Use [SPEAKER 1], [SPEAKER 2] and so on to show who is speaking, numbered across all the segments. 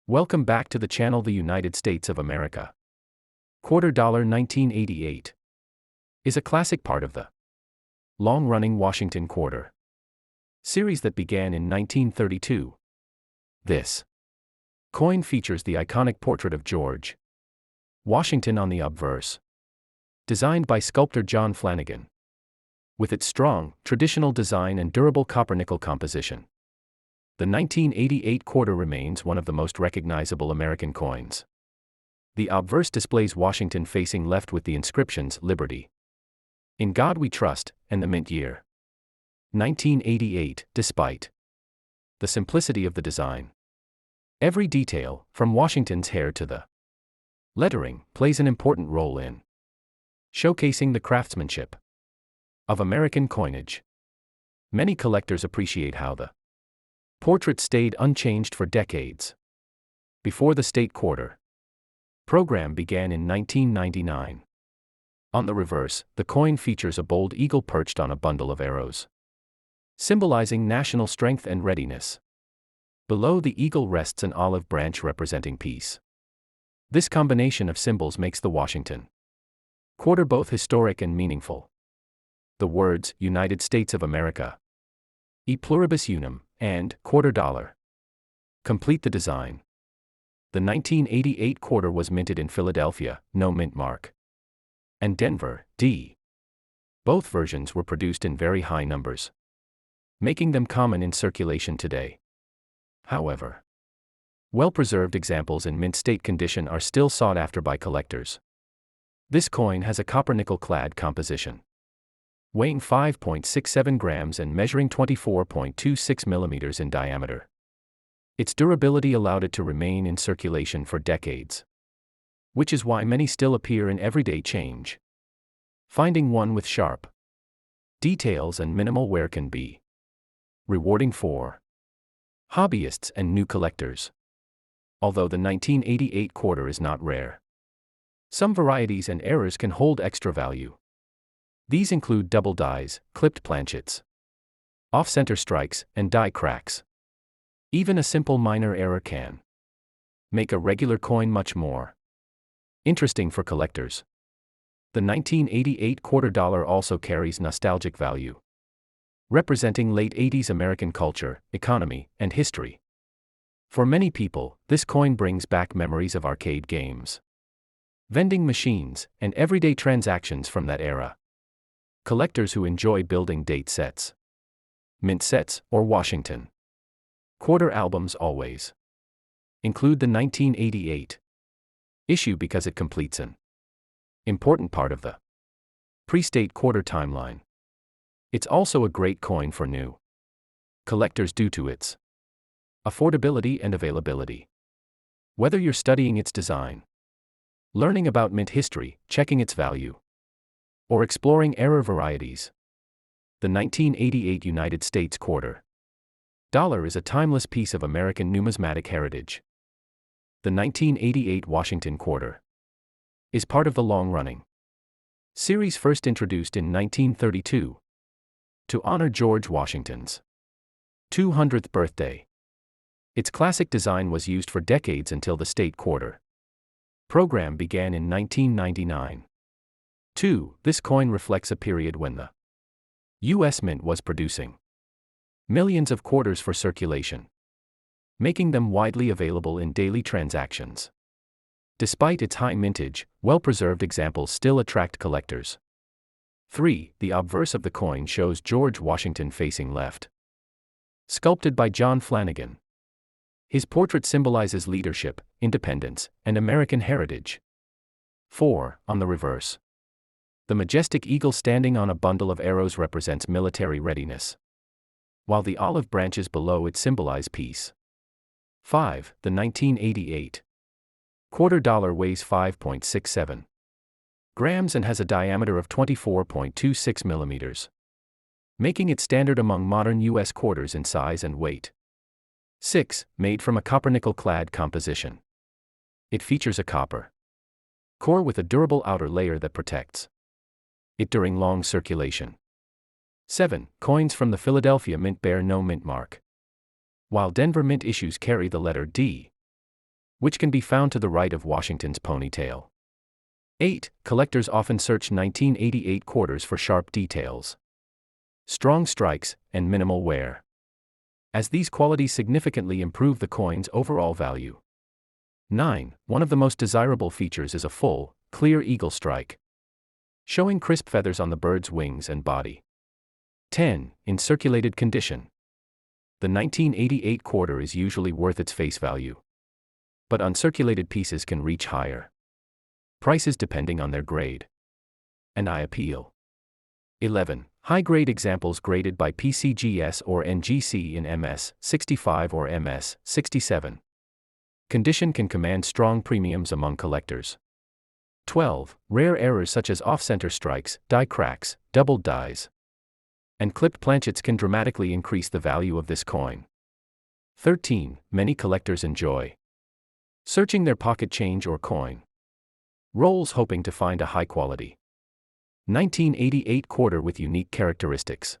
[SPEAKER 1] Welcome back to the channel. The United States of America. Quarter dollar 1988 is a classic part of the long-running Washington quarter series that began in 1932. This coin features the iconic portrait of George Washington on the obverse, designed by sculptor John Flanagan. With its strong, traditional design and durable copper-nickel composition, the 1988 quarter remains one of the most recognizable American coins. The obverse displays Washington facing left with the inscriptions "Liberty, In God We Trust," and the mint year 1988. Despite the simplicity of the design, every detail, from Washington's hair to the lettering, plays an important role in showcasing the craftsmanship of American coinage. Many collectors appreciate how the portrait stayed unchanged for decades. Before the state quarter program began in 1999. On the reverse, the coin features a bold eagle perched on a bundle of arrows, symbolizing national strength and readiness. Below the eagle rests an olive branch representing peace. This combination of symbols makes the Washington quarter both historic and meaningful. The words "United States of America," "E pluribus unum," and "quarter dollar" complete the design. The 1988 quarter was minted in Philadelphia, no mint mark, and Denver, D. Both versions were produced in very high numbers, making them common in circulation today. However, well-preserved examples in mint state condition are still sought after by collectors. This coin has a copper-nickel clad composition, weighing 5.67 grams and measuring 24.26 millimeters in diameter. Its durability allowed it to remain in circulation for decades, which is why many still appear in everyday change. Finding one with sharp details and minimal wear can be rewarding for hobbyists and new collectors. Although the 1988 quarter is not rare, some varieties and errors can hold extra value. These include double dies, clipped planchets, off-center strikes, and die cracks. Even a simple minor error can make a regular coin much more interesting for collectors. The 1988 quarter dollar also carries nostalgic value, representing late 80s American culture, economy, and history. For many people, this coin brings back memories of arcade games, vending machines, and everyday transactions from that era. Collectors who enjoy building date sets, mint sets, or Washington quarter albums always include the 1988 issue because it completes an important part of the pre-state quarter timeline. It's also a great coin for new collectors due to its affordability and availability. Whether you're studying its design, learning about mint history, checking its value, or exploring error varieties, the 1988 United States quarter dollar is a timeless piece of American numismatic heritage. The 1988 Washington quarter is part of the long-running series first introduced in 1932 to honor George Washington's 200th birthday. Its classic design was used for decades until the state quarter program began in 1999. 2. This coin reflects a period when the U.S. Mint was producing millions of quarters for circulation, making them widely available in daily transactions. Despite its high mintage, well-preserved examples still attract collectors. 3. The obverse of the coin shows George Washington facing left, sculpted by John Flanagan. His portrait symbolizes leadership, independence, and American heritage. 4. On the reverse, the majestic eagle standing on a bundle of arrows represents military readiness, while the olive branches below it symbolize peace. 5. The 1988 quarter dollar weighs 5.67 grams and has a diameter of 24.26 millimeters, making it standard among modern U.S. quarters in size and weight. 6. Made from a copper-nickel clad composition. It features a copper core with a durable outer layer that protects it during long circulation. 7. Coins from the Philadelphia Mint bear no mint mark, while Denver Mint issues carry the letter D. which can be found to the right of Washington's ponytail. 8. Collectors often search 1988 quarters for sharp details, strong strikes, and minimal wear, as these qualities significantly improve the coin's overall value. 9. One of the most desirable features is a full, clear eagle strike, showing crisp feathers on the bird's wings and body. 10. In circulated condition, the 1988 quarter is usually worth its face value, but uncirculated pieces can reach higher prices depending on their grade and eye appeal. 11. High-grade examples graded by PCGS or NGC in MS 65 or MS 67 condition can command strong premiums among collectors. 12. Rare errors such as off-center strikes, die cracks, doubled dies, and clipped planchets can dramatically increase the value of this coin. 13. Many collectors enjoy searching their pocket change or coin rolls hoping to find a high-quality 1988 quarter with unique characteristics.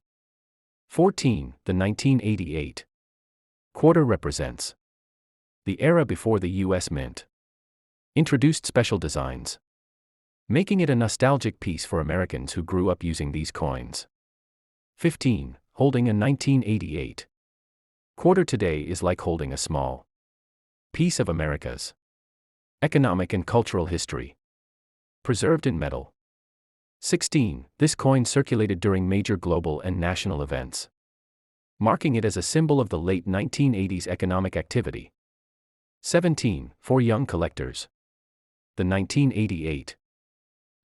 [SPEAKER 1] 14. The 1988 quarter represents the era before the U.S. Mint introduced special designs, making it a nostalgic piece for Americans who grew up using these coins. 15. Holding a 1988 quarter today is like holding a small piece of America's economic and cultural history, preserved in metal. 16. This coin circulated during major global and national events, marking it as a symbol of the late 1980s economic activity. 17. For young collectors, the 1988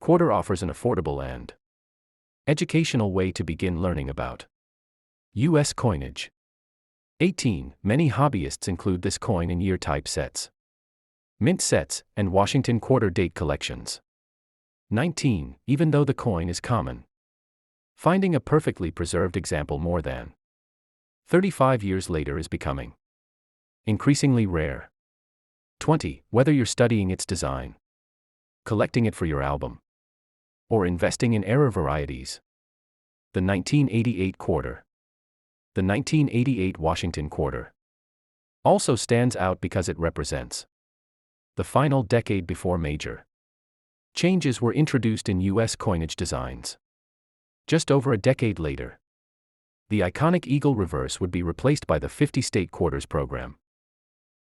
[SPEAKER 1] quarter offers an affordable and educational way to begin learning about U.S. coinage. 18. Many hobbyists include this coin in year-type sets, mint sets, and Washington quarter date collections. 19. Even though the coin is common, finding a perfectly preserved example more than 35 years later is becoming increasingly rare. 20. Whether you're studying its design, collecting it for your album, or investing in error varieties, the 1988 quarter, the 1988 Washington quarter, also stands out because it represents the final decade before major changes were introduced in U.S. coinage designs. Just over a decade later, the iconic eagle reverse would be replaced by the 50-state quarters program,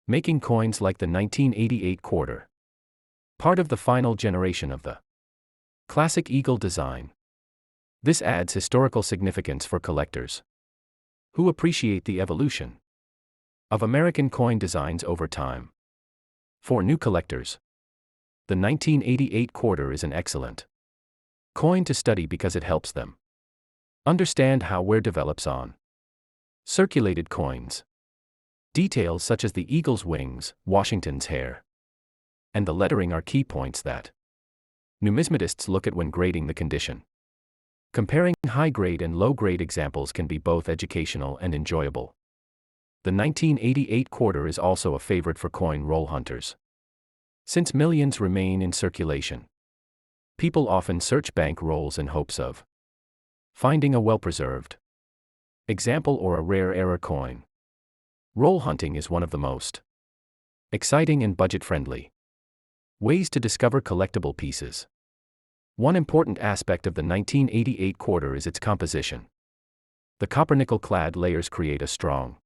[SPEAKER 1] making coins like the 1988 quarter part of the final generation of the classic eagle design. This adds historical significance for collectors who appreciate the evolution of American coin designs over time. For new collectors, the 1988 quarter is an excellent coin to study because it helps them understand how wear develops on circulated coins. Details such as the eagle's wings, Washington's hair, and the lettering are key points that numismatists look at when grading the condition. Comparing high-grade and low-grade examples can be both educational and enjoyable. The 1988 quarter is also a favorite for coin roll hunters, since millions remain in circulation. People often search bank rolls in hopes of finding a well-preserved example or a rare error coin. Roll hunting is one of the most exciting and budget-friendly ways to discover collectible pieces. One important aspect of the 1988 quarter is its composition. The copper-nickel-clad layers create a strong,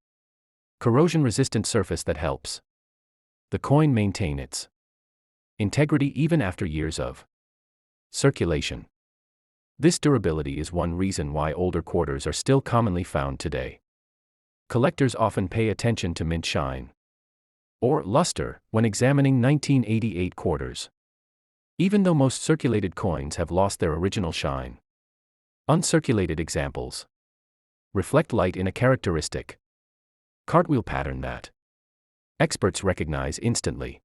[SPEAKER 1] corrosion-resistant surface that helps the coin maintain its integrity even after years of circulation. This durability is one reason why older quarters are still commonly found today. Collectors often pay attention to mint shine or luster when examining 1988 quarters. Even though most circulated coins have lost their original shine, uncirculated examples reflect light in a characteristic cartwheel pattern that experts recognize instantly.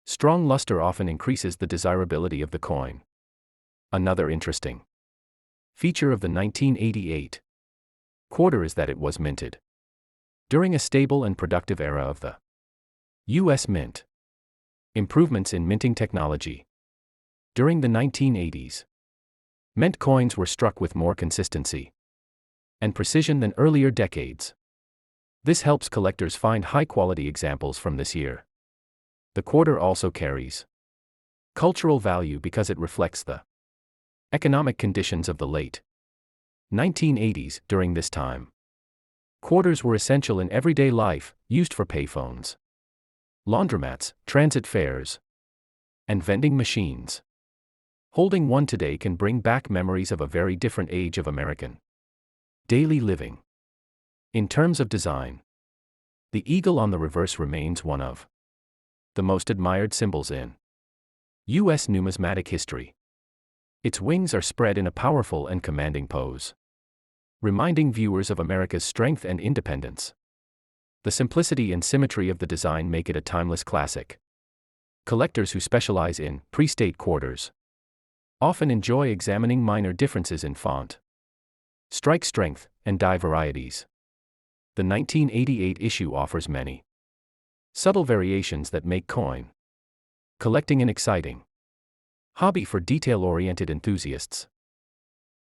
[SPEAKER 1] Strong luster often increases the desirability of the coin. Another interesting feature of the 1988 quarter is that it was minted during a stable and productive era of the U.S. Mint. Improvements in minting technology. During the 1980s, mint coins were struck with more consistency and precision than earlier decades. This helps collectors find high-quality examples from this year. The quarter also carries cultural value because it reflects the economic conditions of the late 1980s. During this time, quarters were essential in everyday life, used for payphones, laundromats, transit fares, and vending machines. Holding one today can bring back memories of a very different age of American daily living. In terms of design, the eagle on the reverse remains one of the most admired symbols in U.S. numismatic history. Its wings are spread in a powerful and commanding pose, reminding viewers of America's strength and independence. The simplicity and symmetry of the design make it a timeless classic. Collectors who specialize in pre-state quarters often enjoy examining minor differences in font, strike strength, and die varieties. The 1988 issue offers many subtle variations that make coin collecting an exciting hobby for detail-oriented enthusiasts.